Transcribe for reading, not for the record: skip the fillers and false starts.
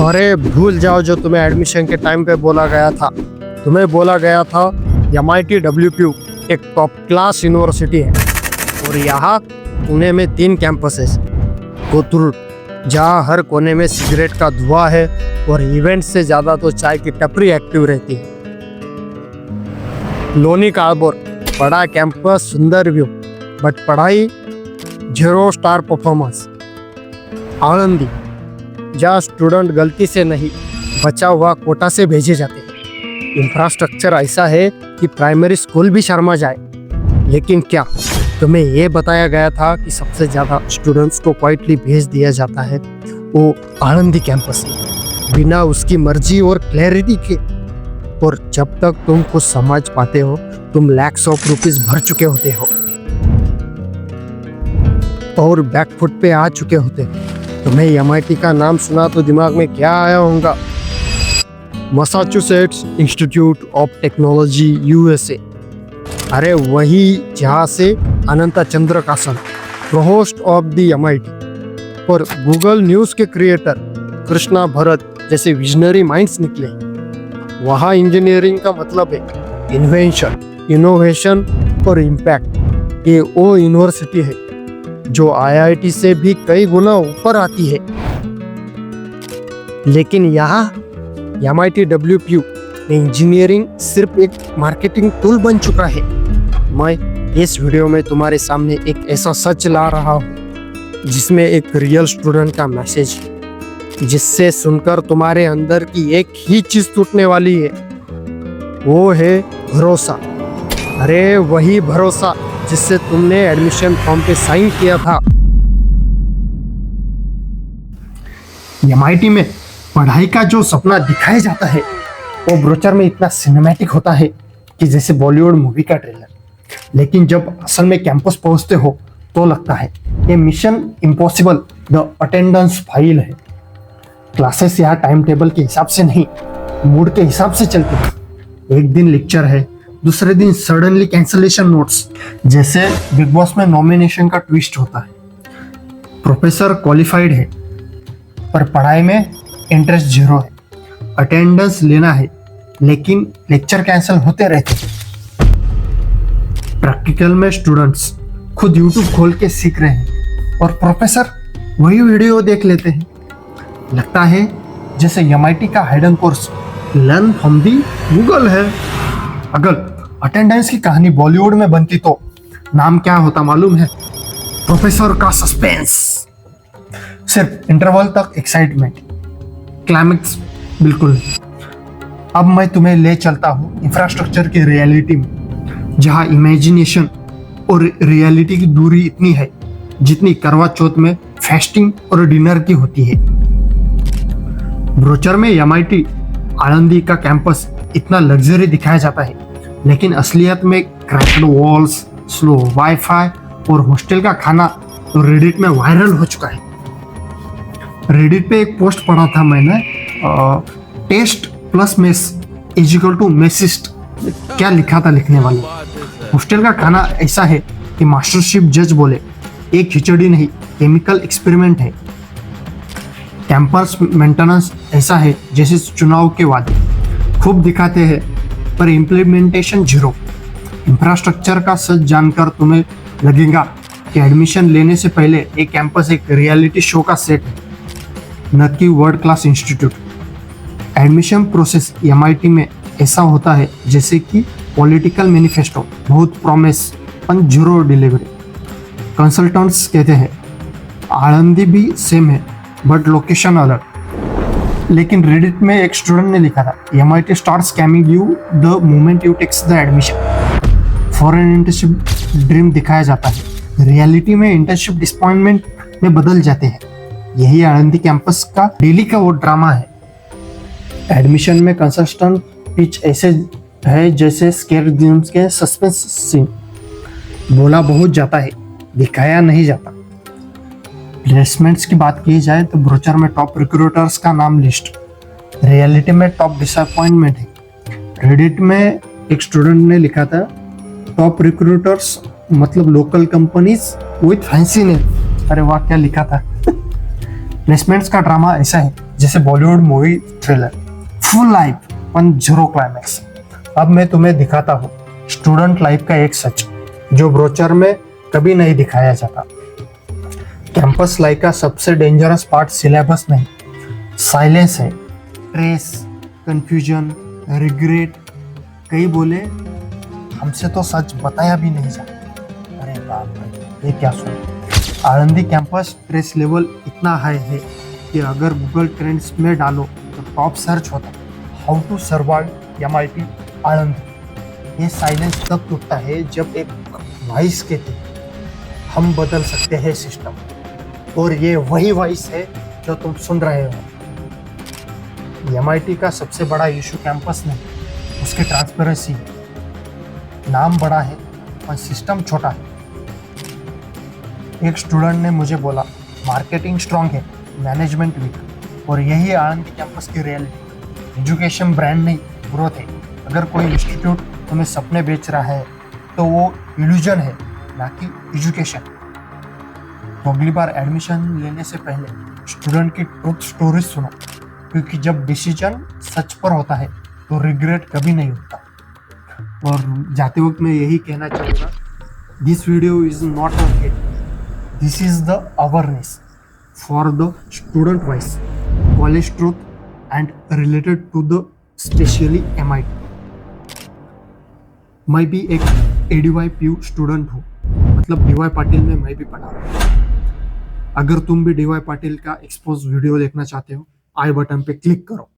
अरे भूल जाओ जो तुम्हें एडमिशन के टाइम पे बोला गया था। तुम्हें बोला गया था MIT WPU एक टॉप क्लास यूनिवर्सिटी है और यहाँ पुणे में 3 कैंपस है। कोथरूड जहाँ हर कोने में सिगरेट का धुआं है और इवेंट से ज़्यादा तो चाय की टपरी एक्टिव रहती है। लोनी कार्बोर बड़ा कैंपस, सुंदर व्यू, बट पढ़ाई 0 स्टार परफॉर्मेंस। आनंदी जहाँ स्टूडेंट गलती से नहीं बचा हुआ कोटा से भेजे जाते हैं। इंफ्रास्ट्रक्चर ऐसा है कि प्राइमरी स्कूल भी शर्मा जाए। लेकिन क्या तुम्हें ये बताया गया था कि सबसे ज़्यादा स्टूडेंट्स को क्वाइटली भेज दिया जाता है वो आनंदी कैंपस में, बिना उसकी मर्जी और क्लैरिटी के। और जब तक तुम कुछ समझ पाते हो तुम लैक्स ऑफ रुपीस भर चुके होते हो और बैकफुट पे आ चुके होते हो। तुम्हें MIT का नाम सुना तो दिमाग में क्या आया होगा? Massachusetts institute of technology USA। अरे वही जहाँ से अनंता चंद्रकासन प्रोहोस्ट ऑफ द MIT और गूगल न्यूज़ के क्रिएटर कृष्णा भरत जैसे विजनरी माइंड्स निकले। वहाँ इंजीनियरिंग का मतलब है इन्वेंशन, इनोवेशन और इम्पैक्ट। ये वो यूनिवर्सिटी है जो IIT से भी कई गुना ऊपर आती है। लेकिन यहाँ MIT WPU में इंजीनियरिंग सिर्फ एक मार्केटिंग टूल बन चुका है। मैं इस वीडियो में तुम्हारे सामने एक ऐसा सच ला रहा हूँ जिसमें एक रियल स्टूडेंट का मैसेज है, जिससे सुनकर तुम्हारे अंदर की एक ही चीज टूटने वाली है, वो है भरोसा। अरे वही भरोसा जिससे तुमने एडमिशन फॉर्म पे साइन किया था। MIT में पढ़ाई का जो सपना दिखाया जाता है वो ब्रोचर में इतना सिनेमैटिक होता है कि जैसे बॉलीवुड मूवी का ट्रेलर। लेकिन जब असल में कैंपस पहुंचते हो तो लगता है ये mission impossible the attendance file है। क्लासेस यहाँ टाइम टेबल के हिसाब से नहीं, मूड के हिसाब से चलती है। एक दिन लेक्चर है, दूसरे दिन सडनली कैंसलेशन नोट्स, जैसे बिग बॉस में नॉमिनेशन का ट्विस्ट होता है। प्रोफेसर क्वालिफाइड है पर पढ़ाई में इंटरेस्ट 0 है। अटेंडेंस लेना है लेकिन लेक्चर कैंसिल होते रहते हैं। प्रैक्टिकल में स्टूडेंट्स खुद YouTube खोल के सीख रहे हैं और प्रोफेसर वही वीडियो देख लेते हैं। लगता है जैसे MIT का hidden course learn from the Google है। अगर अटेंडेंस की कहानी बॉलीवुड में बनती तो नाम क्या होता मालूम है? प्रोफेसर का सस्पेंस। सिर्फ इंटरवल तक एक्साइटमेंट, क्लाइमेक्स बिल्कुल। अब मैं तुम्हें ले चलता हूँ इंफ्रास्ट्रक्चर की रियलिटी में, जहाँ इमेजिनेशन और रियलिटी की दूरी इतनी है जितनी करवा चौथ में फास्टिंग और डिनर की होती है। ब्रोचर में MIT आनंदी का कैंपस इतना लग्जरी दिखाया जाता है, लेकिन असलियत में क्रैक्ड वॉल्स, स्लो वाईफाई और हॉस्टल का खाना तो रेडिट में वायरल हो चुका है। रेडिट पे एक पोस्ट पढ़ा था मैंने, test plus mess is equal to messiest. क्या लिखा था लिखने वाले? हॉस्टल का खाना ऐसा है कि मास्टरशिप जज बोले एक खिचड़ी नहीं, केमिकल एक्सपेरिमेंट है। कैंपस मेंटेनेंस ऐसा है जैसे चुनाव के वादे खूब दिखाते हैं पर इम्प्लीमेंटेशन 0। इंफ्रास्ट्रक्चर का सच जानकर तुम्हें लगेगा कि एडमिशन लेने से पहले एक कैंपस एक रियलिटी शो का सेट है, न कि world class institute. Admission process MIT में ऐसा होता है जैसे कि पॉलिटिकल मैनिफेस्टो, बहुत प्रॉमिस पर 0 डिलीवरी। कंसल्टेंट्स कहते हैं आनंदी भी सेम है बट लोकेशन अलग। लेकिन रेडिट में एक स्टूडेंट ने लिखा था MIT start scamming you the moment you takes the admission. Foreign internship dream दिखाया जाता है, रियलिटी में इंटर्नशिप डिसअपॉइंटमेंट में बदल जाते हैं। यही आनंदी कैंपस का डेली का वो ड्रामा है। एडमिशन में कंसल्टेंट पिच ऐसे है जैसे स्केयर गेम्स के सस्पेंस सीन। बोला बहुत जाता है, दिखाया नहीं जाता। प्लेसमेंट्स की बात की जाए तो ब्रोचर में टॉप रिक्रूटर्स का नाम लिस्ट, रियलिटी में टॉप डिसअपॉइंटमेंट है। रेडिट में एक स्टूडेंट ने लिखा था टॉप रिक्रूटर्स मतलब local companies with fancy name. अरे वाह, क्या लिखा था। प्लेसमेंट्स का ड्रामा ऐसा है जैसे Bollywood movie thriller, full life पर जीरो क्लाइमैक्स। अब मैं तुम्हें दिखाता हूँ स्टूडेंट लाइफ का एक सच जो ब्रोचर में कभी नहीं दिखाया जाता। कैंपस लाइफ का सबसे डेंजरस पार्ट सिलेबस नहीं, साइलेंस है। Stress, confusion, regret. कई बोले हमसे तो सच बताया भी नहीं जाता। अरे बाप रे, ये क्या सुन। आनंदी कैंपस स्ट्रेस लेवल इतना हाई है कि अगर गूगल ट्रेंड्स में डालो तो टॉप सर्च होता how to survive MIT Anandi. ये साइलेंस तब टूटता है जब एक वॉइस कहती हम बदल सकते हैं सिस्टम, और ये वही वॉइस है जो तुम सुन रहे हो। MIT का सबसे बड़ा इशू कैंपस नहीं, उसकी ट्रांसपेरेंसी है। नाम बड़ा है और सिस्टम छोटा है। एक स्टूडेंट ने मुझे बोला मार्केटिंग स्ट्रांग है, मैनेजमेंट वीक, और यही आनंदी कैंपस की रियलिटी। एजुकेशन ब्रांड नहीं, ग्रोथ है। अगर कोई इंस्टीट्यूट तुम्हें सपने बेच रहा है तो वो इल्यूजन है, ना कि एजुकेशन। तो अगली बार एडमिशन लेने से पहले स्टूडेंट की ट्रूथ स्टोरी सुनो, क्योंकि जब डिसीजन सच पर होता है तो रिग्रेट कभी नहीं होता। और जाते वक्त मैं यही कहना चाहूँगा, this video is not a hit, this is the awareness for the student voice, college truth and related to the specially MIT। मैं भी एक ADY स्टूडेंट हूँ, मतलब DY पाटिल में मैं भी पढ़ा हूँ। अगर तुम भी DY पाटिल का एक्सपोज वीडियो देखना चाहते हो, आई बटन पे क्लिक करो।